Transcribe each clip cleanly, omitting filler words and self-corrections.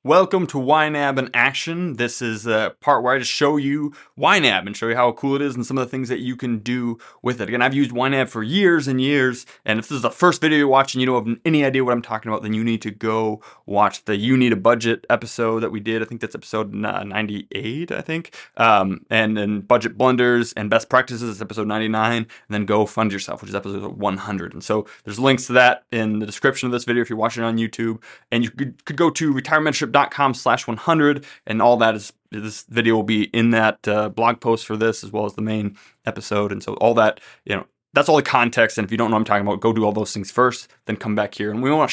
Welcome to YNAB in action. This is a part where I just show you YNAB and show you how cool it is and some of the things that you can do with it. Again, I've used YNAB for years and years, and if this is the first video you're watching, you don't have any idea what I'm talking about, then you need to go watch the You Need a Budget episode that we did. I think that's episode 98, I think. And then Budget Blunders and Best Practices, episode 99, and then Go Fund Yourself, which is episode 100. And so there's links to that in the description of this video if you're watching it on YouTube, and you could go to retirementship.com/100, and all that is, this video will be in that blog post for this as well as the main episode. And so all that, that's all the context. And if you don't know what I'm talking about, go do all those things first, then come back here. And I just want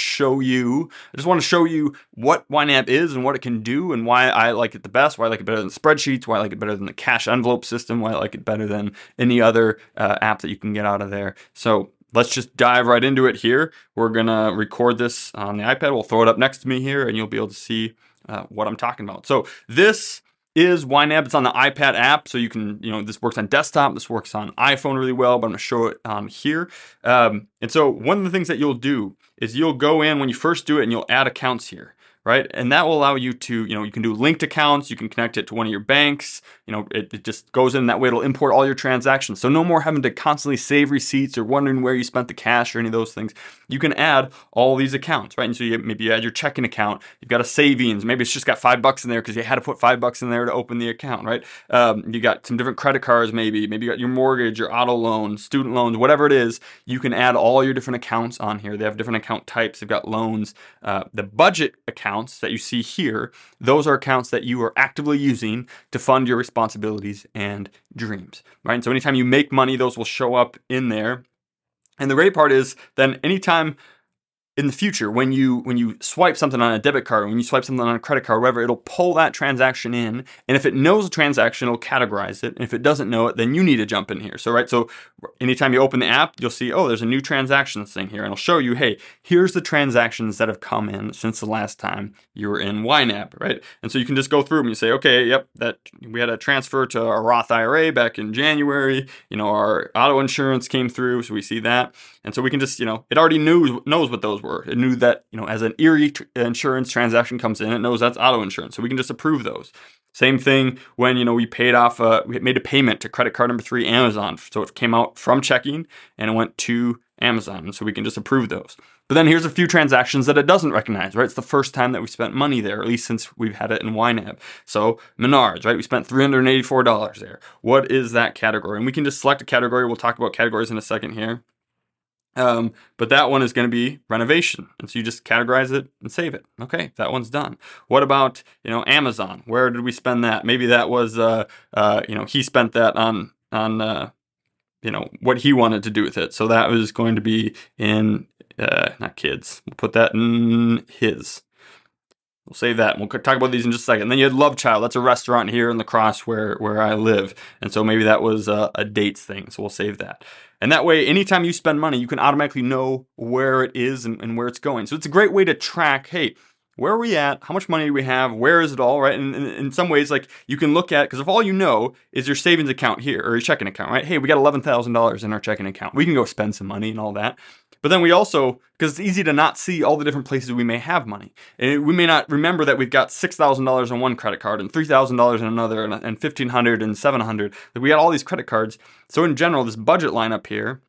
to show you what YNAB is and what it can do and why I like it the best, why I like it better than spreadsheets, why I like it better than the cash envelope system, why I like it better than any other app that you can get out of there. So let's just dive right into it here. We're going to record this on the iPad. We'll throw it up next to me here, and you'll be able to see what I'm talking about. So this is YNAB. It's on the iPad app, so you can, this works on desktop. This works on iPhone really well, but I'm going to show it on here. And so one of the things that you'll do is you'll go in when you first do it, and you'll add accounts here. Right? And that will allow you to, you can do linked accounts, you can connect it to one of your banks, it just goes in that way, it'll import all your transactions. So no more having to constantly save receipts or wondering where you spent the cash or any of those things. You can add all these accounts, right? And so maybe you add your checking account, you've got a savings, maybe it's just got $5 in there because you had to put $5 in there to open the account, right? You got some different credit cards, maybe you got your mortgage, your auto loans, student loans, whatever it is, you can add all your different accounts on here. They have different account types, they've got loans, the budget accounts that you see here, those are accounts that you are actively using to fund your responsibilities and dreams, right? And so anytime you make money, those will show up in there. And the great part is then anytime in the future, when you swipe something on a debit card, when you swipe something on a credit card, whatever, it'll pull that transaction in. And if it knows the transaction, it'll categorize it. And if it doesn't know it, then you need to jump in here. So anytime you open the app, you'll see, oh, there's a new transactions thing here. And it'll show you, hey, here's the transactions that have come in since the last time you were in YNAB, right? And so you can just go through them and you say, okay, yep, that we had a transfer to our Roth IRA back in January. Our auto insurance came through, so we see that. And so we can just, it already knows what those were. It knew that, as an Erie insurance transaction comes in, it knows that's auto insurance. So we can just approve those. Same thing when, we paid off, we made a payment to credit card number 3, Amazon. So it came out from checking and it went to Amazon. And so we can just approve those. But then here's a few transactions that it doesn't recognize, right? It's the first time that we spent money there, at least since we've had it in YNAB. So Menards, right? We spent $384 there. What is that category? And we can just select a category. We'll talk about categories in a second here. But that one is going to be renovation. And so you just categorize it and save it. Okay, that one's done. What about, Amazon? Where did we spend that? Maybe that was, he spent that on what he wanted to do with it. So that was going to be in, not kids. We'll put that in his. We'll save that. We'll talk about these in just a second. And then you had Love Child. That's a restaurant here in La Crosse where I live. And so maybe that was a dates thing. So we'll save that. And that way, anytime you spend money, you can automatically know where it is and where it's going. So it's a great way to track, hey, where are we at? How much money do we have? Where is it all, right? And in some ways, you can look at, because if all you know is your savings account here or your checking account, right? Hey, we got $11,000 in our checking account. We can go spend some money and all that. But then we also, because it's easy to not see all the different places we may have money. And we may not remember that we've got $6,000 on one credit card and $3,000 in another and $1,500 and $700. We got all these credit cards. So in general, this budget line up here,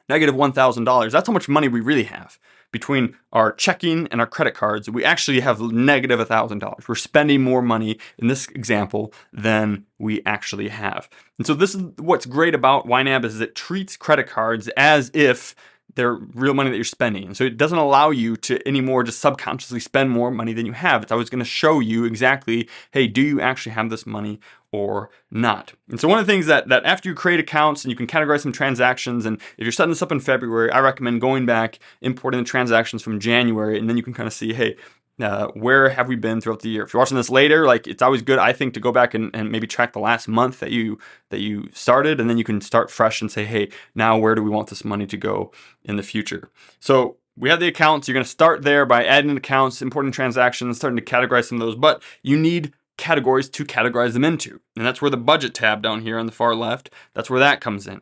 negative $1,000, that's how much money we really have. Between our checking and our credit cards, we actually have negative $1,000. We're spending more money in this example than we actually have. And so this is what's great about YNAB is it treats credit cards as if they're real money that you're spending. And so it doesn't allow you to anymore just subconsciously spend more money than you have. It's always going to show you exactly, hey, do you actually have this money or not? And so one of the things that after you create accounts and you can categorize some transactions, and if you're setting this up in February, I recommend going back, importing the transactions from January, and then you can kind of see, hey, where have we been throughout the year? If you're watching this later, it's always good, I think, to go back and maybe track the last month that you started, and then you can start fresh and say, hey, now where do we want this money to go in the future? So we have the accounts. You're going to start there by adding accounts, importing transactions, starting to categorize some of those, but you need categories to categorize them into. And that's where the budget tab down here on the far left, that's where that comes in.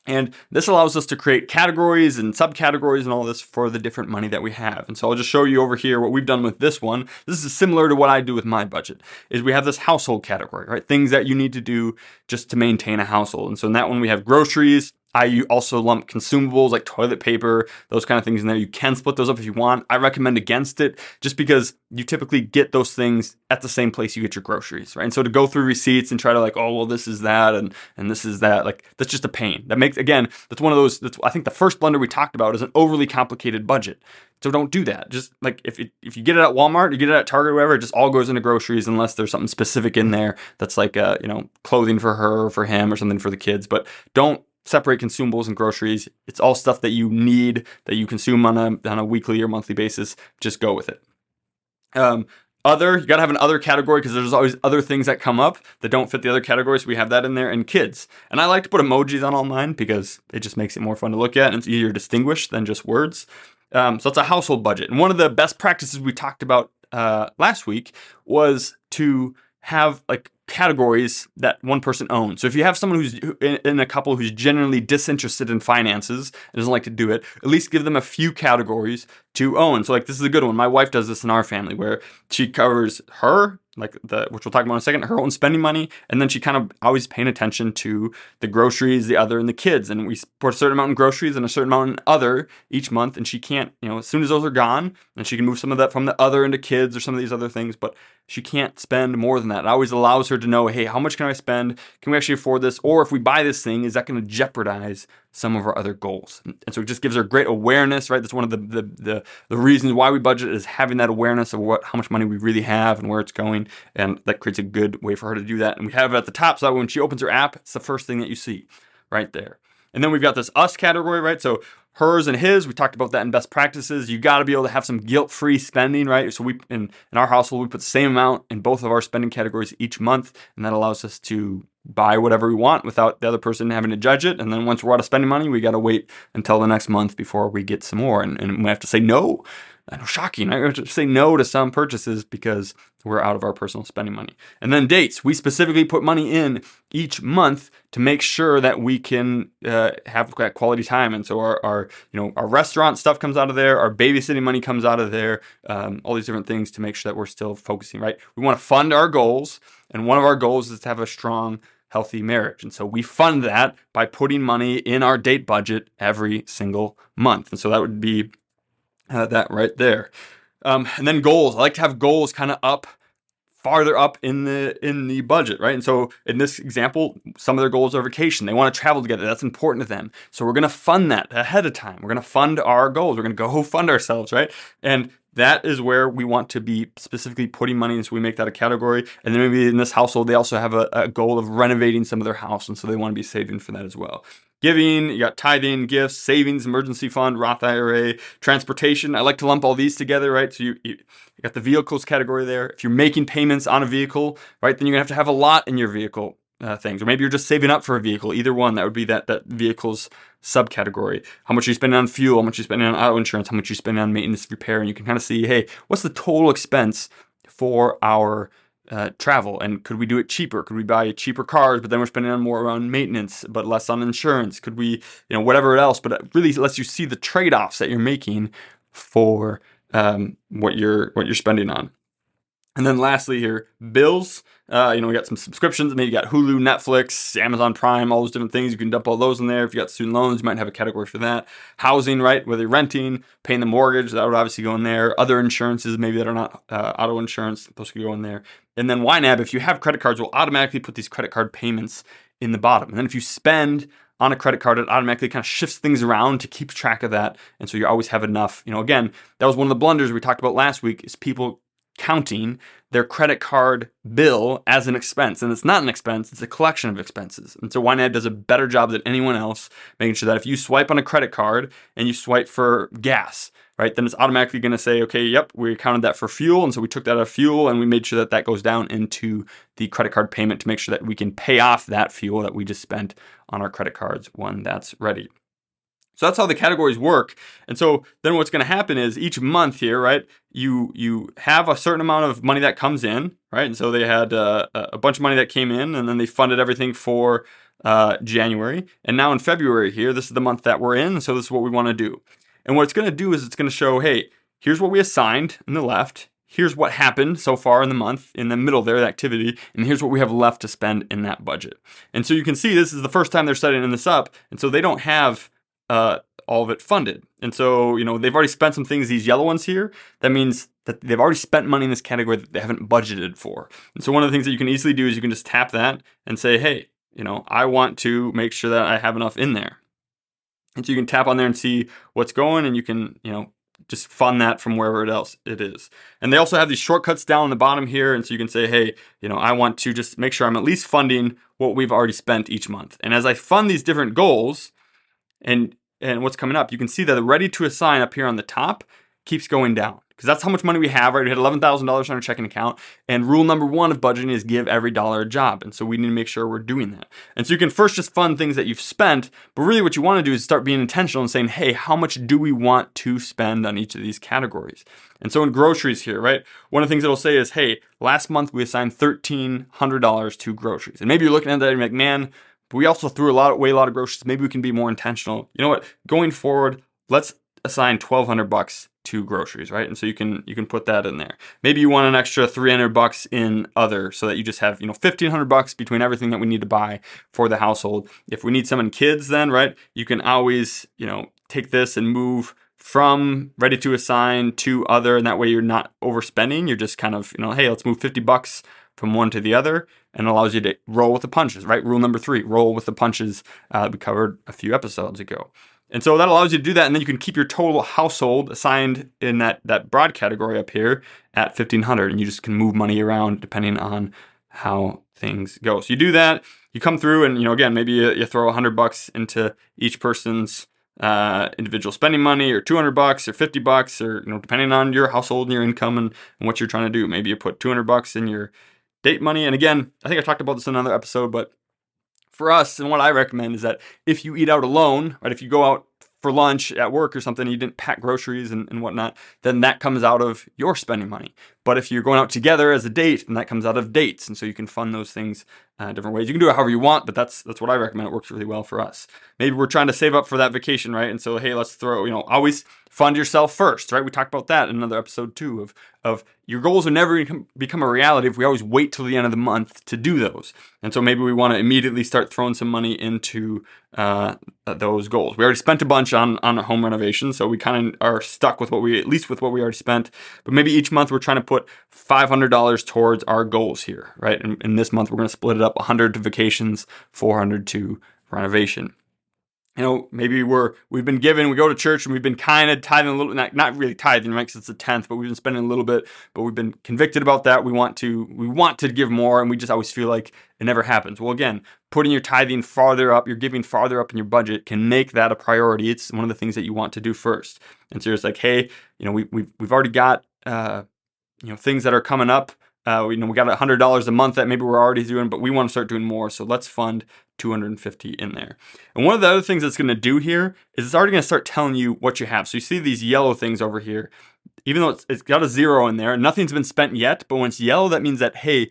And this allows us to create categories and subcategories and all this for the different money that we have. And so I'll just show you over here what we've done with this one. This is similar to what I do with my budget, is we have this household category, right? Things that you need to do just to maintain a household. And so in that one, we have groceries. I also lump consumables like toilet paper, those kind of things in there. You can split those up if you want. I recommend against it just because you typically get those things at the same place you get your groceries, right? And so to go through receipts and try to like, oh, well, this is that and this is that, like that's just a pain. That makes, again, that's one of those, I think the first blender we talked about is an overly complicated budget. So don't do that. Just like if you get it at Walmart, you get it at Target, or whatever, it just all goes into groceries unless there's something specific in there that's like, clothing for her or for him or something for the kids. But don't separate consumables and groceries. It's all stuff that you need, that you consume on a weekly or monthly basis. Just go with it. You gotta have an other category because there's always other things that come up that don't fit the other category. So we have that in there. And kids. And I like to put emojis on all mine because it just makes it more fun to look at and it's easier to distinguish than just words. So it's a household budget. And one of the best practices we talked about last week was to have like categories that one person owns. So if you have someone who's in a couple who's generally disinterested in finances and doesn't like to do it, at least give them a few categories to own. So like this is a good one. My wife does this in our family where she covers her, which we'll talk about in a second, her own spending money, and then she kind of always paying attention to the groceries, the other, and the kids. And we put a certain amount in groceries and a certain amount in other each month, and she can't, as soon as those are gone, then she can move some of that from the other into kids or some of these other things, but she can't spend more than that. It always allows her to know, hey, how much can I spend? Can we actually afford this? Or if we buy this thing, is that going to jeopardize some of our other goals? And so it just gives her great awareness, right? That's one of the reasons why we budget, is having that awareness of how much money we really have and where it's going. And that creates a good way for her to do that. And we have it at the top so that when she opens her app, it's the first thing that you see right there. And then we've got this us category, right? So hers and his, we talked about that in best practices. You got to be able to have some guilt-free spending, right? So we in our household, we put the same amount in both of our spending categories each month, and that allows us to buy whatever we want without the other person having to judge it. And then once we're out of spending money, we got to wait until the next month before we get some more. And we have to say no. I know, shocking. I have to say no to some purchases because we're out of our personal spending money. And then dates. We specifically put money in each month to make sure that we can have that quality time. And so our restaurant stuff comes out of there. Our babysitting money comes out of there. All these different things to make sure that we're still focusing, right? We want to fund our goals. And one of our goals is to have a strong, healthy marriage. And so we fund that by putting money in our date budget every single month. And so that would be that right there. And then goals. I like to have goals kind of farther up in the budget, right? And so in this example, some of their goals are vacation. They want to travel together. That's important to them. So we're going to fund that ahead of time. We're going to fund our goals. We're going to go fund ourselves, right? And that is where we want to be specifically putting money in, so we make that a category. And then maybe in this household, they also have a goal of renovating some of their house, and so they want to be saving for that as well. Giving, you got tithing, gifts, savings, emergency fund, Roth IRA, transportation. I like to lump all these together, right? So you got the vehicles category there. If you're making payments on a vehicle, right, then you're going to have a lot in your vehicle things. Or maybe you're just saving up for a vehicle. Either one, that would be that vehicle's subcategory. How much are you spending on fuel? How much are you spending on auto insurance? How much are you spending on maintenance, repair? And you can kind of see, hey, what's the total expense for our travel, and could we do it cheaper? Could we buy cheaper cars, but then we're spending on more on maintenance, but less on insurance? Could we, whatever else? But it really lets you see the trade-offs that you're making for what you're spending on. And then lastly here, bills. We got some subscriptions. Maybe you got Hulu, Netflix, Amazon Prime, all those different things. You can dump all those in there. If you got student loans, you might have a category for that. Housing, right? Whether you're renting, paying the mortgage, that would obviously go in there. Other insurances, maybe that are not auto insurance, those could go in there. And then YNAB, if you have credit cards, will automatically put these credit card payments in the bottom. And then if you spend on a credit card, it automatically kind of shifts things around to keep track of that. And so you always have enough. Again, that was one of the blunders we talked about last week, is people counting their credit card bill as an expense. And it's not an expense, it's a collection of expenses. And so YNAB does a better job than anyone else making sure that if you swipe on a credit card and you swipe for gas, right, then it's automatically going to say, okay, yep, we counted that for fuel. And so we took that out of fuel and we made sure that that goes down into the credit card payment to make sure that we can pay off that fuel that we just spent on our credit cards when that's ready. So that's how the categories work. And so then what's going to happen is each month here, right, you have a certain amount of money that comes in, right? And so they had a bunch of money that came in, and then they funded everything for January. And now in February here, this is the month that we're in, so this is what we want to do. And what it's going to do is it's going to show, hey, here's what we assigned in the left. Here's what happened so far in the month, in the middle there, the activity, and here's what we have left to spend in that budget. And so you can see this is the first time they're setting this up, and so they don't have all of it funded. And so, they've already spent some things, these yellow ones here. That means that they've already spent money in this category that they haven't budgeted for. And so one of the things that you can easily do is you can just tap that and say, hey, I want to make sure that I have enough in there. And so you can tap on there and see what's going, and you can, just fund that from wherever else it is. And they also have these shortcuts down on the bottom here. And so you can say, hey, I want to just make sure I'm at least funding what we've already spent each month. And as I fund these different goals, and what's coming up, you can see that the ready to assign up here on the top keeps going down, because that's how much money we have, right? We had $11,000 on our checking account, and rule number 1 of budgeting is give every dollar a job. And so we need to make sure we're doing that. And so you can first just fund things that you've spent, but really what you want to do is start being intentional and saying, hey, how much do we want to spend on each of these categories? And so in groceries here, right, one of the things it'll say is, hey, last month we assigned $1,300 to groceries. And maybe you're looking at that and you're like, man, but we also threw away a lot of groceries. Maybe we can be more intentional. You know what? Going forward, let's assign $1,200 to groceries, right? And so you can put that in there. Maybe you want an extra $300 in other, so that you just have $1,500 between everything that we need to buy for the household. If we need some in kids, then right, you can always take this and move from ready to assign to other, and that way you're not overspending. You're just kind of hey, let's move $50 from one to the other, and allows you to roll with the punches, right? Rule number 3, roll with the punches. We covered a few episodes ago. And so that allows you to do that, and then you can keep your total household assigned in that broad category up here at $1,500, and you just can move money around depending on how things go. So you do that, you come through, and again, maybe you throw $100 into each person's individual spending money, or $200 or $50, or depending on your household and your income and what you're trying to do. Maybe you put $200 in your date money. And again, I think I talked about this in another episode, but for us, and what I recommend is that if you eat out alone, right, if you go out for lunch at work or something, you didn't pack groceries and whatnot, then that comes out of your spending money. But if you're going out together as a date, then that comes out of dates. And so you can fund those things different ways. You can do it however you want, but that's what I recommend. It works really well for us. Maybe we're trying to save up for that vacation, right? And so, hey, let's throw, always fund yourself first, right? We talked about that in another episode too, of your goals will never become a reality if we always wait till the end of the month to do those. And so maybe we want to immediately start throwing some money into those goals. We already spent a bunch on a home renovation, so we kind of are stuck with what we already spent. But maybe each month we're trying to put $500 towards our goals here, right? And this month we're going to split it up: 100 to vacations, 400 to renovation. Maybe we go to church and we've been kind of tithing a little, not really tithing, right? Because it's a tenth, but we've been spending a little bit, but we've been convicted about that. We want to give more, and we just always feel like it never happens. Well, again, putting your tithing farther up, your giving farther up in your budget can make that a priority. It's one of the things that you want to do first. And so it's like, hey, we've already got, things that are coming up. We got $100 a month that maybe we're already doing, but we want to start doing more. So let's fund $250 in there. And one of the other things it's going to do here is it's already going to start telling you what you have. So you see these yellow things over here, even though it's got a 0 in there, nothing's been spent yet. But when it's yellow, that means that, hey,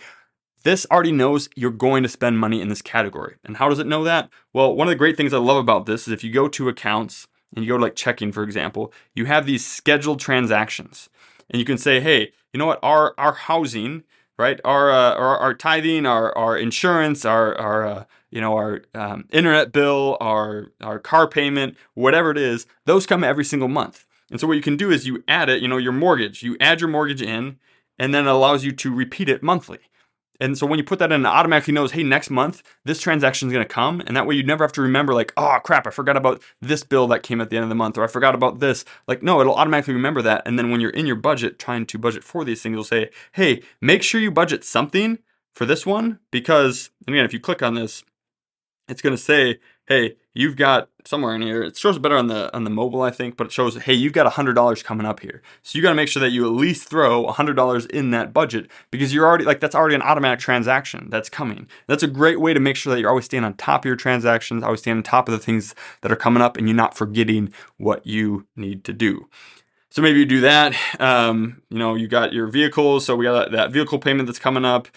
this already knows you're going to spend money in this category. And how does it know that? Well, one of the great things I love about this is if you go to accounts and you go to like checking, for example, you have these scheduled transactions. And you can say, hey, you know what, our housing, right, our tithing, our insurance, our internet bill, our car payment, whatever it is, those come every single month. And so what you can do is you add it, your mortgage, you add your mortgage in, and then it allows you to repeat it monthly. And so when you put that in, it automatically knows, hey, next month, this transaction is going to come. And that way you never have to remember like, oh, crap, I forgot about this bill that came at the end of the month, or I forgot about this. Like, no, it'll automatically remember that. And then when you're in your budget, trying to budget for these things, it'll say, hey, make sure you budget something for this one. Because, and again, if you click on this, it's going to say, hey, you've got somewhere in here, it shows better on the mobile, I think, but it shows, hey, you've got $100 coming up here. So you got to make sure that you at least throw $100 in that budget, because you're already like, that's already an automatic transaction that's coming. That's a great way to make sure that you're always staying on top of your transactions, always staying on top of the things that are coming up, and you're not forgetting what you need to do. So maybe you do that. You got your vehicles. So we got that vehicle payment that's coming up.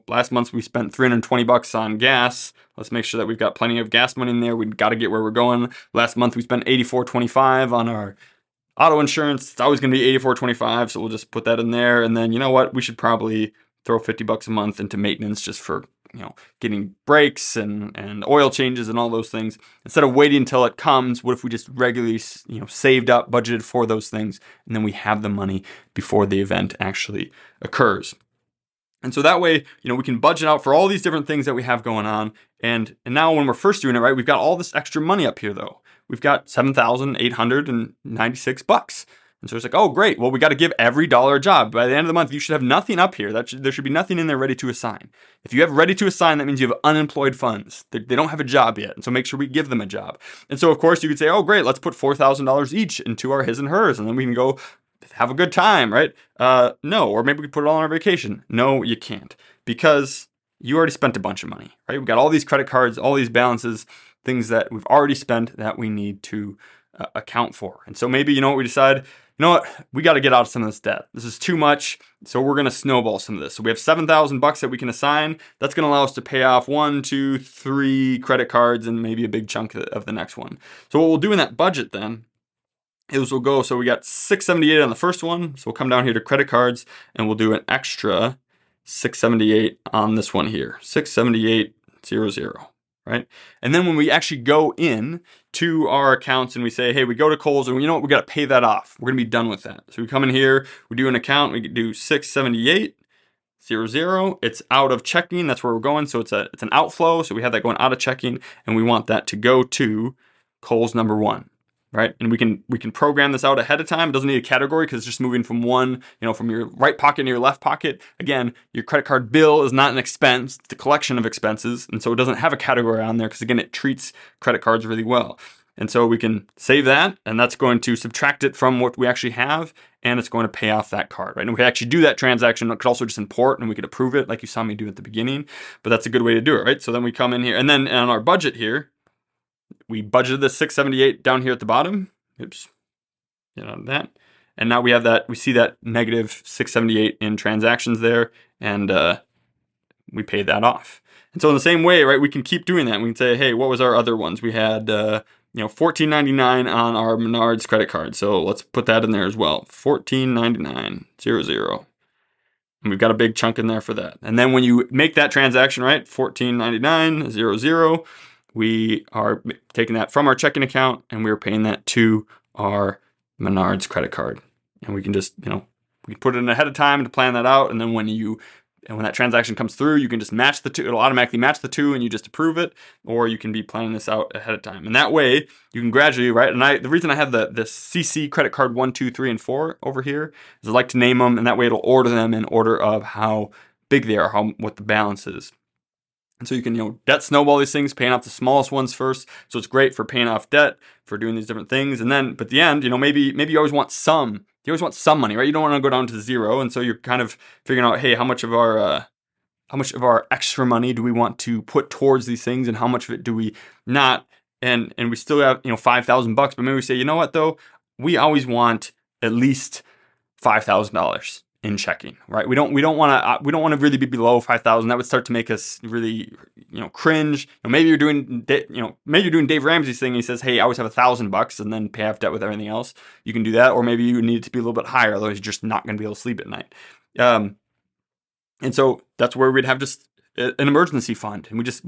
Last month we spent $320 on gas. Let's make sure that we've got plenty of gas money in there. We've got to get where we're going. Last month we spent $84.25 on our auto insurance. It's always going to be $84.25. So we'll just put that in there. And then, you know what? We should probably throw $50 a month into maintenance just for getting brakes and oil changes and all those things. Instead of waiting until it comes, what if we just regularly, saved up, budgeted for those things, and then we have the money before the event actually occurs. And so that way, we can budget out for all these different things that we have going on. And now when we're first doing it, right, we've got all this extra money up here though. We've got $7,896. And so it's like, oh, great. Well, we got to give every dollar a job. By the end of the month, you should have nothing up here. There should be nothing in there ready to assign. If you have ready to assign, that means you have unemployed funds. They don't have a job yet. And so make sure we give them a job. And so, of course, you could say, oh, great, let's put $4,000 each into our his and hers. And then we can go have a good time, right? No. Or maybe we put it all on our vacation. No, you can't. Because you already spent a bunch of money, right? We've got all these credit cards, all these balances, things that we've already spent that we need to account for. And so maybe, we decide, we got to get out of some of this debt. This is too much. So we're going to snowball some of this. So we have $7,000 that we can assign. That's going to allow us to pay off 1, 2, 3 credit cards and maybe a big chunk of the next one. So what we'll do in that budget then is we'll go, so we got $678 on the first one. So we'll come down here to credit cards and we'll do an extra $678 on this one here, $678.00. Right? And then when we actually go in to our accounts and we say, hey, we go to Kohl's and we got to pay that off. We're going to be done with that. So we come in here, we do an account, we do $678.00. It's out of checking. That's where we're going. So it's an outflow. So we have that going out of checking and we want that to go to Kohl's number 1. Right? And we can program this out ahead of time. It doesn't need a category because it's just moving from one, from your right pocket to your left pocket. Again, your credit card bill is not an expense, it's a collection of expenses. And so it doesn't have a category on there because again, it treats credit cards really well. And so we can save that and that's going to subtract it from what we actually have and it's going to pay off that card, right? And we can actually do that transaction. It could also just import and we could approve it like you saw me do at the begining, but that's a good way to do it, right? So then we come in here and then on our budget here, we budgeted the $678 down here at the bottom. Oops, that. And now we have that. We see that negative $678 in transactions there, and we pay that off. And so in the same way, right, we can keep doing that. We can say, hey, what was our other ones? We had $14.99 on our Menards credit card. So let's put that in there as well. $14.99.00. And we've got a big chunk in there for that. And then when you make that transaction, right, $14.99.00. We are taking that from our checking account and we're paying that to our Menards credit card. And we can just, we can put it in ahead of time to plan that out. And then when that transaction comes through, you can just match the two. It'll automatically match the two and you just approve it. Or you can be planning this out ahead of time. And that way you can gradually, right? And the reason I have the CC credit card 1, 2, 3, and 4 over here is I like to name them. And that way it'll order them in order of how big they are, what the balance is. And so you can, debt snowball these things, paying off the smallest ones first. So it's great for paying off debt, for doing these different things. And then, but at the end, maybe you always want some money, right? You don't want to go down to zero. And so you're kind of figuring out, hey, how much of our extra money do we want to put towards these things and how much of it do we not? And we still have, $5,000, but maybe we say, you know what though? We always want at least $5,000. In checking, right? We don't want to really be below 5,000. That would start to make us really, cringe. Maybe you're doing Dave Ramsey's thing. And he says, "Hey, I always have $1,000 and then pay off debt with everything else." You can do that, or maybe you need it to be a little bit higher. Otherwise, you're just not going to be able to sleep at night. And so that's where we'd have just an emergency fund, and we just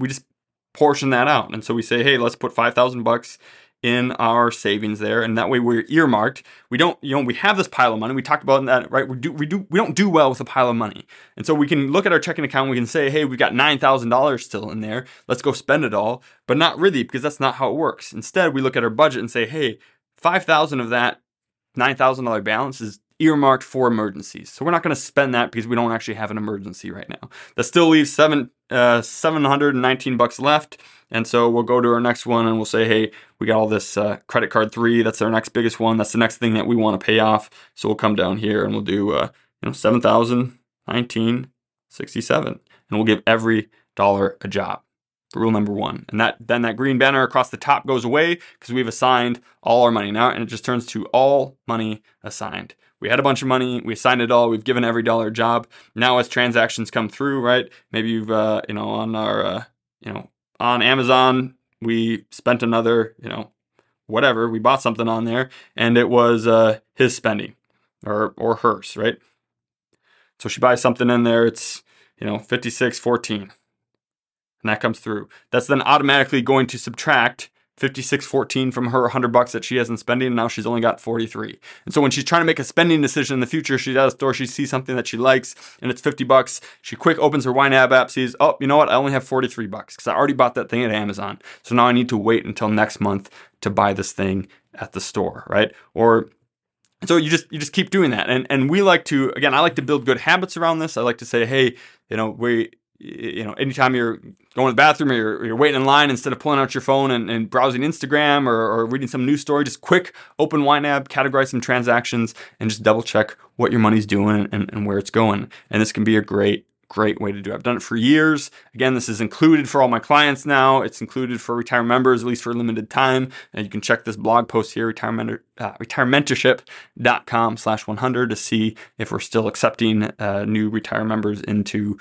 portion that out. And so we say, "Hey, let's put $5,000 in our savings there," and that way we're earmarked. We don't, we have this pile of money. We talked about that, right? We don't do well with a pile of money, and so we can look at our checking account. We can say, hey, we've got $9,000 still in there. Let's go spend it all, but not really, because that's not how it works. Instead, we look at our budget and say, hey, $5,000 of that $9,000 balance is earmarked for emergencies. So we're not going to spend that because we don't actually have an emergency right now. That still leaves $719 left. And so we'll go to our next one and we'll say, hey, we got all this credit card 3. That's our next biggest one. That's the next thing that we want to pay off. So we'll come down here and we'll do $7,019.67, and we'll give every dollar a job. Rule number 1. And then that green banner across the top goes away because we've assigned all our money now, and it just turns to all money assigned. We had a bunch of money, we assigned it all, we've given every dollar a job. Now as transactions come through, right? Maybe you've on our on Amazon, we spent another, whatever, we bought something on there, and it was his spending or hers, right? So she buys something in there, it's $56.14, and that comes through. That's then automatically going to subtract $56.14 from her $100 that she hasn't spending, and now she's only got $43. And so when she's trying to make a spending decision in the future, she's at a store, she sees something that she likes, and it's $50. She quick opens her YNAB app, sees, oh, you know what? I only have $43 because I already bought that thing at Amazon. So now I need to wait until next month to buy this thing at the store, right? Or so you just keep doing that. And we like to, again, I like to build good habits around this. I like to say, hey, anytime you're going to the bathroom or you're waiting in line, instead of pulling out your phone and browsing Instagram or reading some news story, just quick open YNAB, categorize some transactions, and just double check what your money's doing and where it's going. And this can be a great way to do it. I've done it for years. Again, this is included for all my clients now. It's included for retirement members, at least for a limited time. And you can check this blog post here, retirementorship.com/100, to see if we're still accepting new retirement members into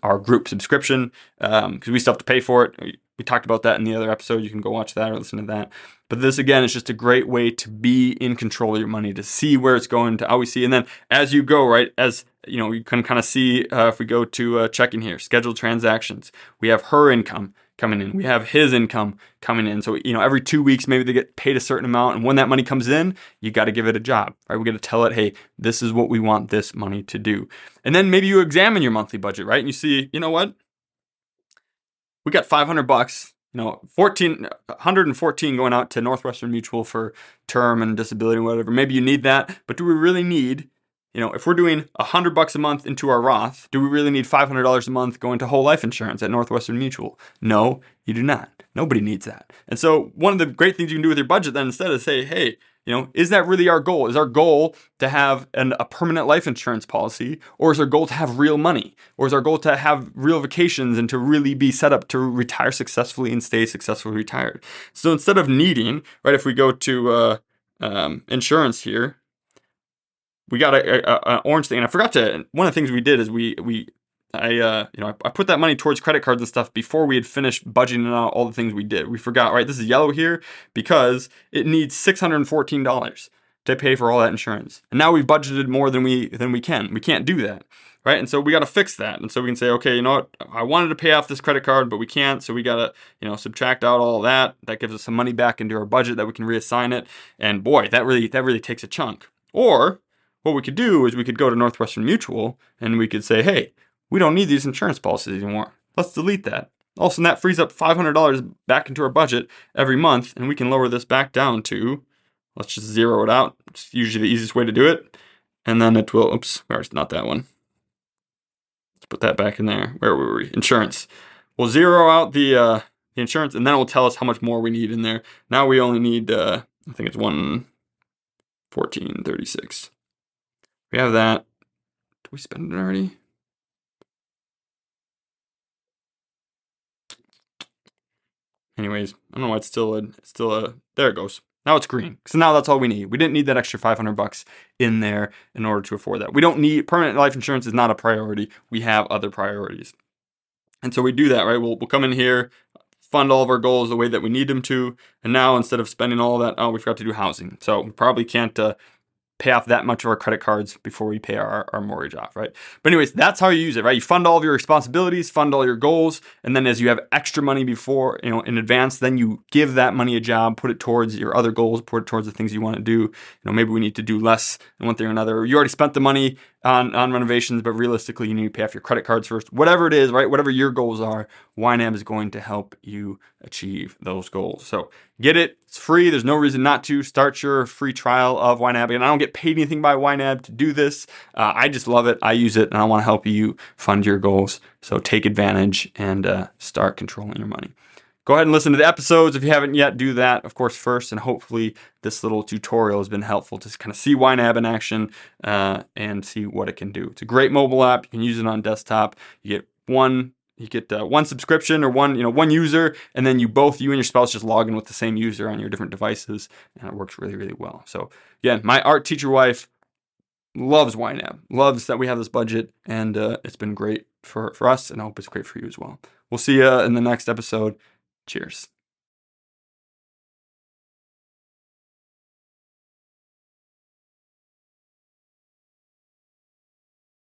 our group subscription, because we still have to pay for it. We talked about that in the other episode. You can go watch that or listen to that. But this, again, is just a great way to be in control of your money, to see where it's going, to always see. And then as you go, right, you can kind of see, if we go to checking here, scheduled transactions, we have her income coming in, we have his income coming in. So, every 2 weeks, maybe they get paid a certain amount. And when that money comes in, you got to give it a job, right? We got to tell it, hey, this is what we want this money to do. And then maybe you examine your monthly budget, right? And you see, you know what? We got $500, 114 going out to Northwestern Mutual for term and disability and whatever. Maybe you need that, but do we really need, if we're doing $100 a month into our Roth, do we really need $500 a month going to whole life insurance at Northwestern Mutual? No, you do not. Nobody needs that. And so one of the great things you can do with your budget then, instead of say, hey, is that really our goal? Is our goal to have a permanent life insurance policy? Or is our goal to have real money? Or is our goal to have real vacations and to really be set up to retire successfully and stay successfully retired? So instead of needing, right, if we go to insurance here, we got an orange thing. And I forgot one of the things we did is I put that money towards credit cards and stuff before we had finished budgeting out all the things we did. We forgot, right? This is yellow here because it needs $614 to pay for all that insurance. And now we've budgeted more than we can. We can't do that, right? And so we got to fix that. And so we can say, okay, you know what? I wanted to pay off this credit card, but we can't. So we got to, subtract out all that. That gives us some money back into our budget that we can reassign it. And boy, that really takes a chunk. Or what we could do is we could go to Northwestern Mutual and we could say, hey, we don't need these insurance policies anymore. Let's delete that. Also, that frees up $500 back into our budget every month, and we can lower this back down to, let's just zero it out. It's usually the easiest way to do it. And then it will, it's not that one. Let's put that back in there. Where were we? Insurance. We'll zero out the insurance, and then it will tell us how much more we need in there. Now we only need, I think it's 114.36. We have that. Did we spend it already? Anyways, I don't know why it's still there it goes. Now it's green. So now that's all we need. We didn't need that extra $500 in there in order to afford that. We don't need, permanent life insurance is not a priority. We have other priorities. And so we do that, right? We'll come in here, fund all of our goals the way that we need them to. And now instead of spending all that, we forgot to do housing. So we probably can't pay off that much of our credit cards before we pay our mortgage off, right? But anyways, that's how you use it, right? You fund all of your responsibilities, fund all your goals, and then as you have extra money before, in advance, then you give that money a job, put it towards your other goals, put it towards the things you want to do. Maybe we need to do less in one thing or another. You already spent the money on renovations, but realistically, you need to pay off your credit cards first. Whatever it is, right? Whatever your goals are, YNAB is going to help you achieve those goals. So get it. It's free. There's no reason not to. Start your free trial of YNAB. And I don't get paid anything by YNAB to do this. I just love it. I use it, and I want to help you fund your goals. So take advantage and start controlling your money. Go ahead and listen to the episodes if you haven't yet. Do that, of course, first, and hopefully this little tutorial has been helpful to kind of see YNAB in action and see what it can do. It's a great mobile app. You can use it on desktop. You get one subscription or one user, and then you and your spouse just log in with the same user on your different devices, and it works really, really well. So again, my art teacher wife loves YNAB, loves that we have this budget, and it's been great for us, and I hope it's great for you as well. We'll see you in the next episode. Cheers.